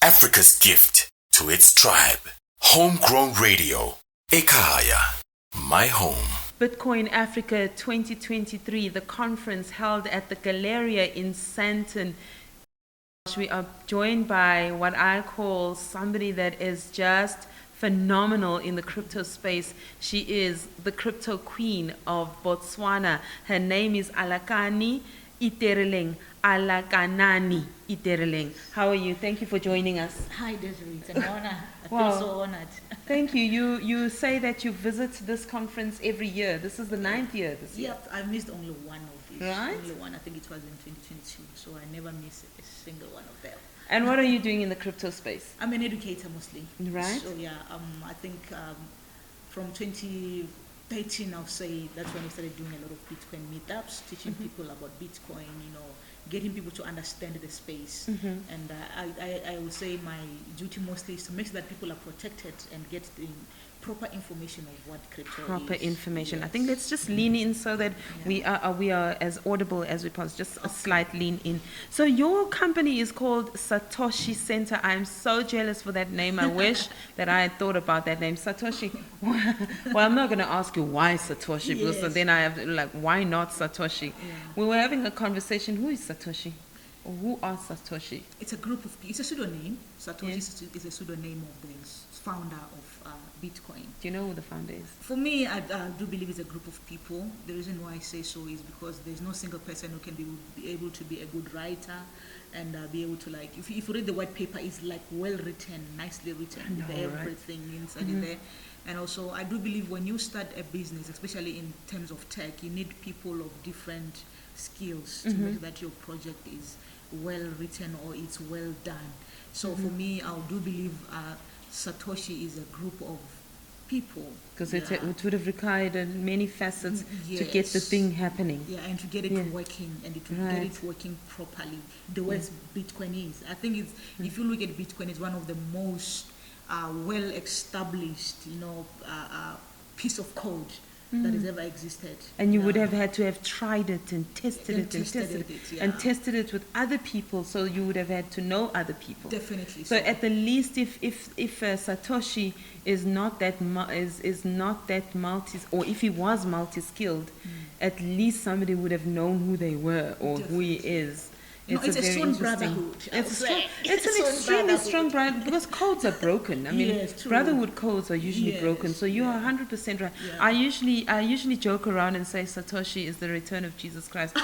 Africa's gift to its tribe. Homegrown radio. Ekaya. My home. Bitcoin Africa 2023, the conference held at the Galleria in Sandton. We are joined by what I call somebody that is just phenomenal in the crypto space. She is the crypto queen of Botswana. Her name is Alakanani Itireleng. Alakanani Itireleng. How are you? Thank you for joining us. Hi, Desiree. It's an honor. I feel Wow. so honored. Thank you. You say that you visit this conference every year. This is the 9th year this year. Yep, I missed only one of it. Right. Only one. I think it was in 2022. So I never miss a single one of them. And what are you doing in the crypto space? I'm an educator mostly. Right. So yeah, I think from 2013, I'll say that's when I started doing a lot of Bitcoin meetups, teaching people about Bitcoin, getting people to understand the space. And I would say my duty mostly is to make sure that people are protected and get the proper information of what crypto Proper is. information. I Yes. think let's just lean in so that Yeah. we are as audible as we possibly. Just a slight lean in. So your company is called Satoshi Center. I'm so jealous for that name. I wish that I had thought about that name, Satoshi. Well, I'm not going to ask you why Satoshi, because Yes. then I have to, why not Satoshi? Yeah. We were having a conversation. Who is Satoshi? Or who are Satoshi? It's a group of, it's a pseudonym. Satoshi Yes. is a pseudonym of the founder of Bitcoin. Do you know who the founder is? For me, I do believe it's a group of people. The reason why I say so is because there's no single person who can be able to be a good writer and be able to if you read the white paper, it's well written, nicely written, with know, right? everything inside in there. And also, I do believe when you start a business, especially in terms of tech, you need people of different skills to make sure that your project is well written or it's well done. So for me, I do believe Satoshi is a group of people. Because it would have required many facets to get the Yes. thing happening. Yeah, and to get it working and to Right. get it working properly, the way Bitcoin is. I think it's if you look at Bitcoin, it's one of the most well established, piece of code that has ever existed. And you would Yeah. have had to have tried it and tested And it and tested tested it, it yeah. and tested it with other people. So you would have had to know other people. Definitely. So at the least, if Satoshi is not that is not that or if he was multi-skilled, at least somebody would have known who they were or who he is. It's a very strong interesting- brotherhood. It's It's an extremely strong brotherhood because codes are broken. I mean, Yes, true. brotherhood codes are usually broken. Yes, So you are yeah. 100% right. Yeah. I usually joke around and say Satoshi is the return of Jesus Christ,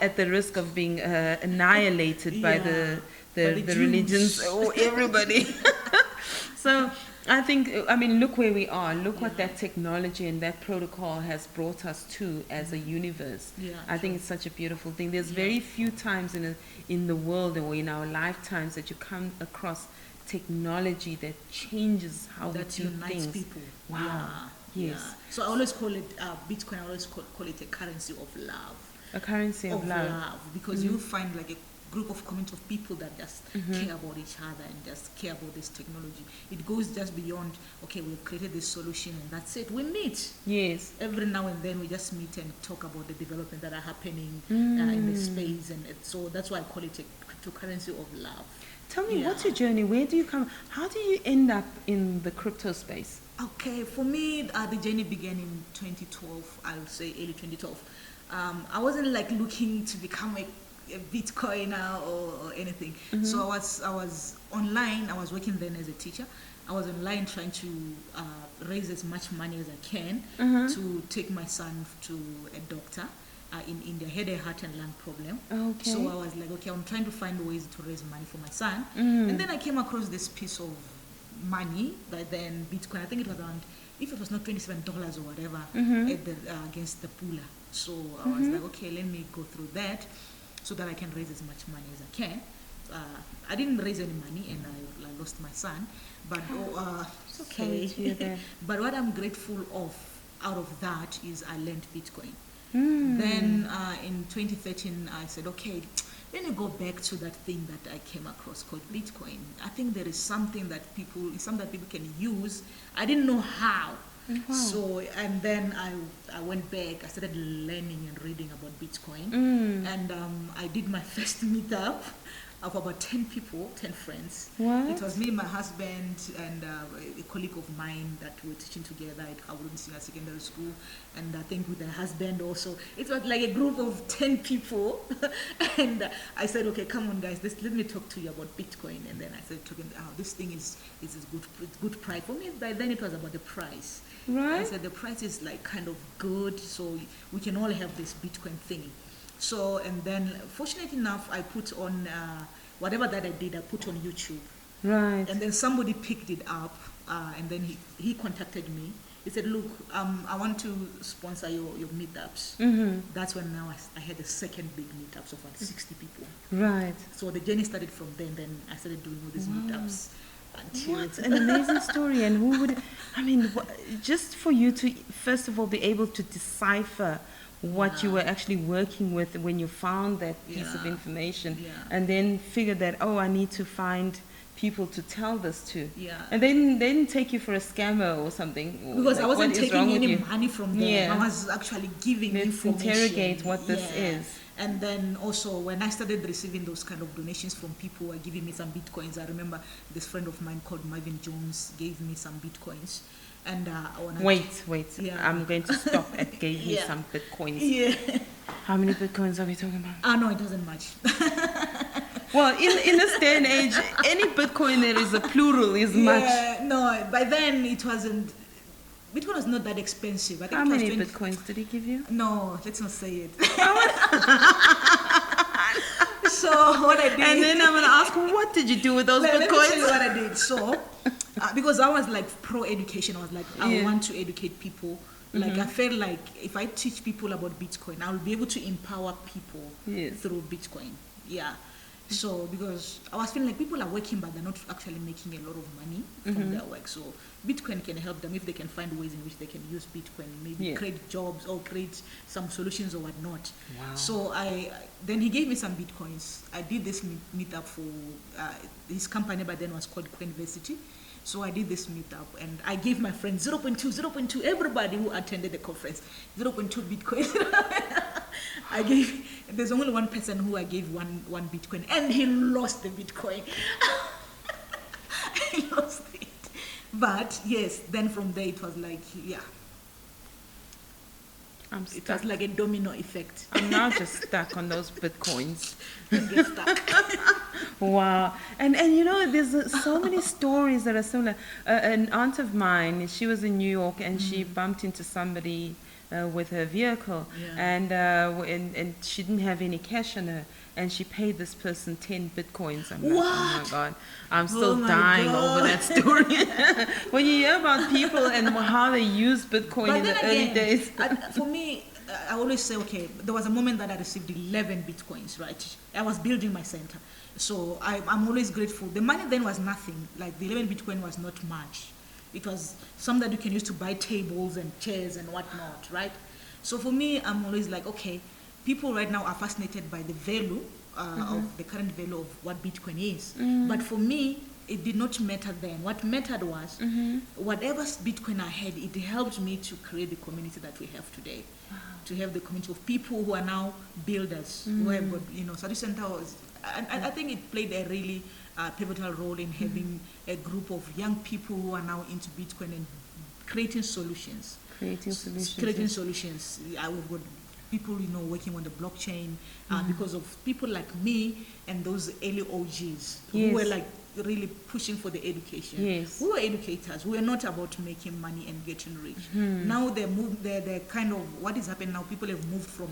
at the risk of being annihilated by the By the religions Jews. or everybody. So look where we are. Look what that technology and that protocol has brought us to as a universe. Yeah, I think true. it's such a beautiful thing. There's very few times in the world or in our lifetimes that you come across technology that changes how that we do unites things. people. Wow. Yeah. Yes. Yeah. So I always call it Bitcoin. I always call it a currency of love. A currency of love. Because you find a group of community of people that just care about each other and just care about this technology. It goes just beyond, okay, we've created this solution and that's it. We meet. Yes. Every now and then we just meet and talk about the development that are happening in the space. And so that's why I call it a cryptocurrency of love. Tell me, Yeah. what's your journey? Where do you come? How do you end up in the crypto space? Okay, for me, the journey began in 2012, I would say early 2012. I wasn't looking to become a Bitcoiner or anything. So I was online. I was working then as a teacher. I was online trying to raise as much money as I can to take my son to a doctor in India. He had a heart and lung problem. Okay. So I was like, okay, I'm trying to find ways to raise money for my son. And then I came across this piece of money, but then Bitcoin. I think it was around, if it was not $27 or whatever, at against the Pula. So I was like, okay, let me go through that so that I can raise as much money as I can. I didn't raise any money and I lost my son, but it's okay. Sorry to hear that. But what I'm grateful of out of that is I learned Bitcoin. Then in 2013, I said, okay, let me go back to that thing that I came across called Bitcoin. I think there is something that people can use. I didn't know how. Wow. So, and then I went back, I started learning and reading about Bitcoin. And I did my first meetup of about 10 people, 10 friends. What? It was me, my husband, and a colleague of mine that we were teaching together at Kaburun Senior Secondary School, and I think with her husband also. It was like a group of 10 people. And I said, okay, come on guys, let me talk to you about Bitcoin. And then I said to him, this thing is good price. For me, by then it was about the price. Right. I said the price is like kind of good, so we can all have this Bitcoin thing. So, and then fortunately enough, I put on whatever that I did, I put on YouTube. Right. And then somebody picked it up, and then he contacted me. He said, look, I want to sponsor your meetups. Mm-hmm. That's when now I had the second big meetups of about 60 people. Right. So the journey started from then I started doing all these meetups. What an amazing story. And who would, I mean, just for you to, first of all, be able to decipher what you were actually working with when you found that piece of information, and then figure that, oh, I need to find people to tell this to. Yeah. And they didn't take you for a scammer or something. Because Like, I wasn't what is taking wrong with any you? money from them. Yeah. I was actually giving Let's information. interrogate what this is. And then also when I started receiving those kind of donations from people who are giving me some Bitcoins, I remember this friend of mine called Marvin Jones gave me some Bitcoins. And Wait. Yeah. I'm going to stop at gave me some Bitcoins. Yeah. How many Bitcoins are we talking about? No, it doesn't match. Well, in this day and age, any Bitcoin there is a plural is much. Yeah, no, by then it wasn't. Bitcoin was not that expensive. I think How it was many Bitcoins did he give you? No, let's not say it. So what I did, And then I'm gonna ask, what did you do with those let me tell you Bitcoins? what I did. So, because I was like pro-education, I was like, I want to educate people. Like I felt like if I teach people about Bitcoin, I will be able to empower people through Bitcoin. Yeah. So because I was feeling like people are working but they're not actually making a lot of money from their work. So Bitcoin can help them if they can find ways in which they can use Bitcoin, maybe create jobs or create some solutions or whatnot. Wow. So then he gave me some Bitcoins. I did this meetup for his company, but then was called University. So I did this meetup and I gave my friends 0.2, everybody who attended the conference, 0.2 Bitcoin. There's only one person who I gave one Bitcoin and he lost the Bitcoin. He lost it. But yes, then from there it was like, I'm it stuck. was like a domino effect. I'm now just stuck on those Bitcoins. Get stuck. Wow. And you know, there's so many stories that are similar. An aunt of mine, she was in New York and she bumped into somebody with her vehicle, and she didn't have any cash on her, and she paid this person 10 Bitcoins. I'm like, oh my God, I'm still dying over that story. When you hear about people and how they use Bitcoin in the early days. For me, I always say, okay, there was a moment that I received 11 Bitcoins, right? I was building my center. So I'm always grateful. The money then was nothing. Like the 11 Bitcoin was not much. It was something that you can use to buy tables and chairs and whatnot, right? So for me, I'm always like, okay, people right now are fascinated by the value of the current value of what Bitcoin is. But for me, it did not matter then. What mattered was whatever Bitcoin I had, it helped me to create the community that we have today. Wow. To have the community of people who are now builders, who have got, Satoshi Center was, I think it played a really pivotal role in having a group of young people who are now into Bitcoin and creating solutions. Creating solutions. We've got people, working on the blockchain because of people like me and those early OGs who were like really pushing for the education. Yes. We were educators. We were not about making money and getting rich. Now they're kind of, what is happening now, people have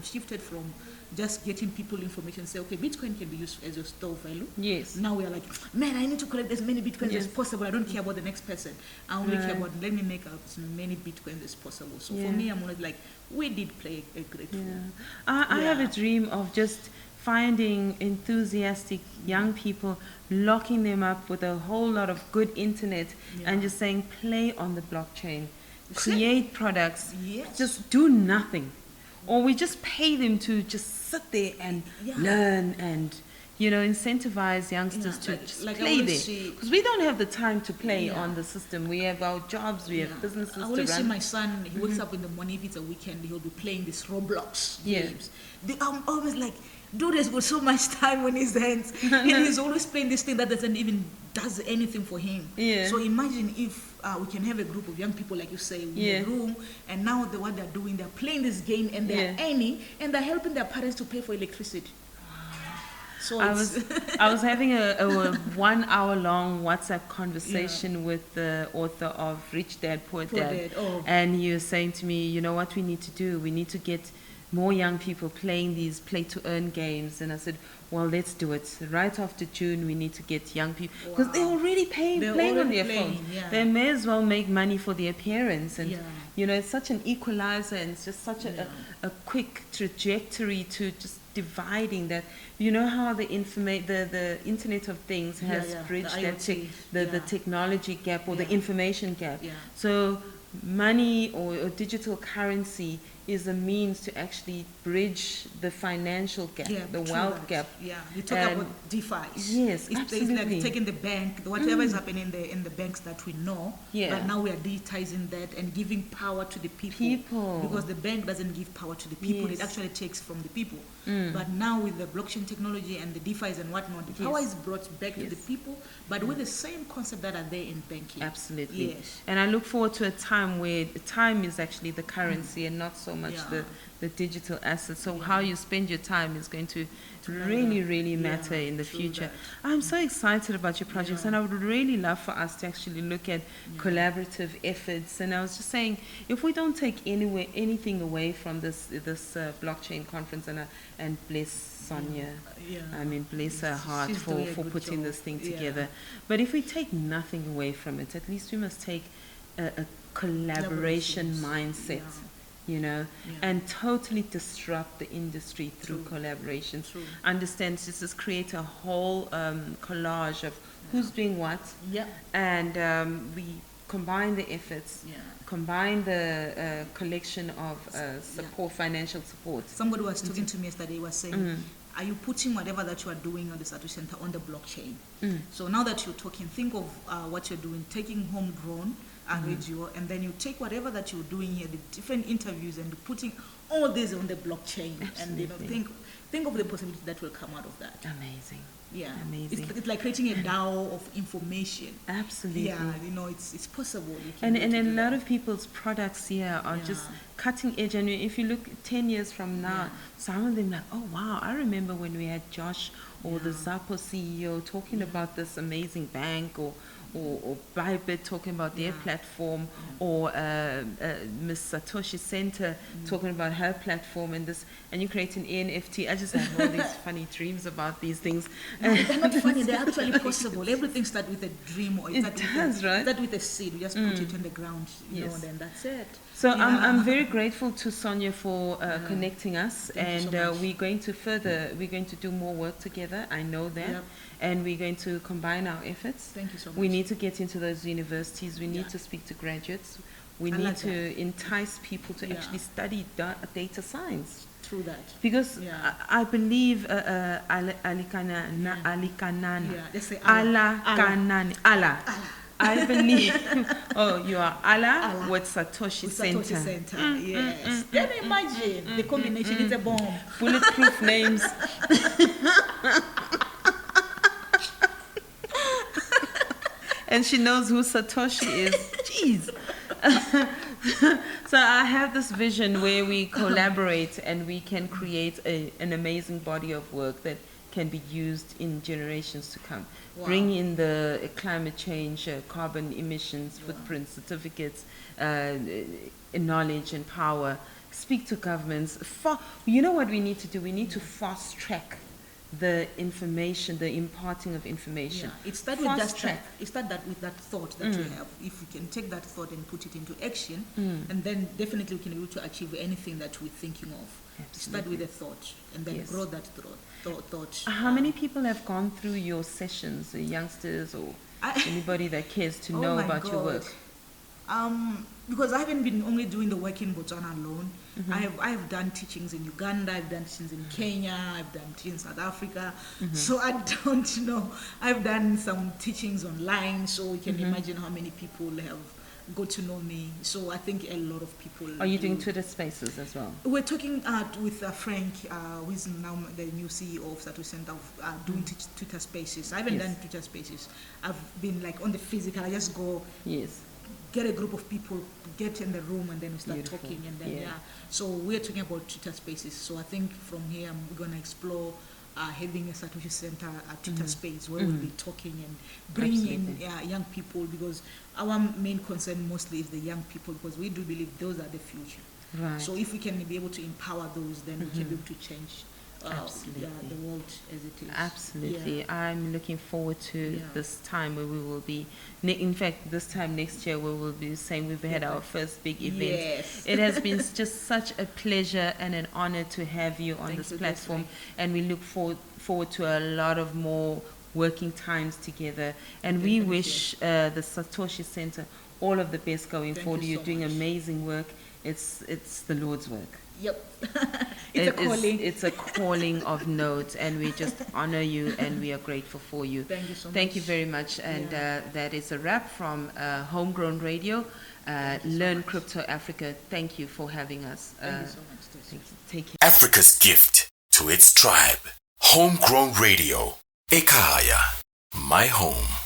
shifted from just getting people information, say, okay, Bitcoin can be used as your store value. Yes. Now we are like, man, I need to collect as many Bitcoins as possible. I don't care about the next person. I only care about, let me make as many Bitcoins as possible. So for me, I'm always like, we did play a great role. I have a dream of just finding enthusiastic young people, locking them up with a whole lot of good internet and just saying, play on the blockchain, create products, just do nothing. Or we just pay them to just sit there and learn and, incentivize youngsters to just play there. Because we don't have the time to play on the system. We have our jobs, we have businesses to run. I always see my son, he wakes up in the morning, if it's a weekend, he'll be playing these Roblox games. I'm always like, dude has got so much time on his hands, and he's always playing this thing that does anything for him. Yeah. So imagine if we can have a group of young people, like you say, in a room, and now what they're doing, they're playing this game, and they're earning, and they're helping their parents to pay for electricity. So I was having a 1 hour long WhatsApp conversation with the author of Rich Dad Poor Dad, and he was saying to me, you know what we need to do? We need to get more young people playing these play to earn games. And I said, well, let's do it. Right after June, we need to get young people, because they're already playing on their phones. Yeah. They may as well make money for their parents. And, you know, it's such an equalizer, and it's just such a quick trajectory to just dividing that. You know how the Internet of Things has bridged the technology gap or the information gap. So money or digital currency is a means to actually bridge the financial gap, the wealth gap. Yeah, you talk about DeFi. Yes, absolutely. It's like taking the bank, whatever is happening in the banks that we know, but now we are digitizing that and giving power to the people. Because the bank doesn't give power to the people, it actually takes from the people. But now with the blockchain technology and the DeFis and whatnot, the power is brought back to the people, but with the same concept that are there in banking. Absolutely. Yes. And I look forward to a time where time is actually the currency and not so much the digital asset. So how you spend your time is going to really matter in the future. I'm so excited about your projects, and I would really love for us to actually look at collaborative efforts. And I was just saying, if we don't take anything away from this blockchain conference, and bless Sonia, I mean, bless her heart for putting this thing together. But if we take nothing away from it, at least we must take a collaboration mindset. You know, and totally disrupt the industry through collaboration. Understand, just create a whole collage of who's doing what, and we combine the efforts, combine the collection of support, financial support. Somebody was talking to me yesterday, was saying, are you putting whatever that you are doing on the Satoshi Center on the blockchain? So now that you're talking, think of what you're doing, taking homegrown radio, and then you take whatever that you're doing here, the different interviews, and putting all this on the blockchain. And you know, think of the possibility that will come out of that. Amazing. Yeah, amazing. It's like creating a DAO of information. Absolutely. Yeah, you know, it's possible. And a lot of people's products here are just cutting edge. And if you look 10 years from now, some of them like, oh wow, I remember when we had Josh or the Zappo CEO talking about this amazing bank, or Bybit talking about their platform, or Miss Satoshi Center talking about her platform, and you create an NFT. I just have all these funny dreams about these things. No, they're not funny, they're actually possible. Everything starts with a dream, or it does, right? Start with a seed. You just put it on the ground, you know, and then that's it. So I'm very grateful to Sonia for connecting us, and we're going to do more work together. I know that. And we're going to combine our efforts. Thank you so much. We need to get into those universities. We need to speak to graduates. We need to entice people to actually study data science. Through that. Because I believe Alakanani. I believe, you are Allah with Satoshi Center. Yes. Can you imagine the combination? It's a bomb. Bulletproof names. And she knows who Satoshi is. Jeez. So I have this vision where we collaborate and we can create an amazing body of work that can be used in generations to come. Wow. Bring in the climate change, carbon emissions, footprint certificates, knowledge and power. Speak to governments. You know what we need to do? We need to fast track the information, the imparting of information. It starts with that thought that you have. If we can take that thought and put it into action, and then definitely we can be able to achieve anything that we're thinking of. Start with a thought and then grow that thought. How many people have gone through your sessions, youngsters or anybody that cares to know about your work? Because I haven't been only doing the work in Botswana alone. I have done teachings in Uganda, I've done teachings in Kenya, I've done teachings in South Africa. So I don't know. I've done some teachings online, so you can imagine how many people got to know me. So I think a lot of people. Are you doing Twitter Spaces as well? We're talking with Frank, who is now the new CEO of Satoshi Center, doing Twitter Spaces. I haven't done Twitter Spaces. I've been like on the physical. I just go. Yes. Get a group of people, get in the room, and then we start Beautiful. talking, and then So we're talking about Twitter Spaces. So I think from here we're gonna explore having a Satoshi Center, a Twitter space where we'll be talking and bringing in young people, because our main concern mostly is the young people, because we do believe those are the future. Right. So if we can be able to empower those, then we can be able to change Absolutely. the world as it is. Absolutely. Yeah. I'm looking forward to this time where we will be, in fact, this time next year we will be saying we've had our first big event. Yes. It has been just such a pleasure and an honor to have you on Thank this you, platform, Desiree. and we look forward to a lot of more working times together. And we Definitely. wish the Satoshi Center all of the best going Thank forward. you You're so doing much. amazing work. It's the Lord's work. Yep. It's a calling. It's a calling of note, and we just honor you, and we are grateful for you. Thank you so much. Thank you very much. And that is a wrap from Homegrown Radio, Learn Crypto Africa. Thank you for having us. Thank you so much, Desiree. Thank you. Take care. Africa's gift to its tribe. Homegrown Radio. Ekaya. My home.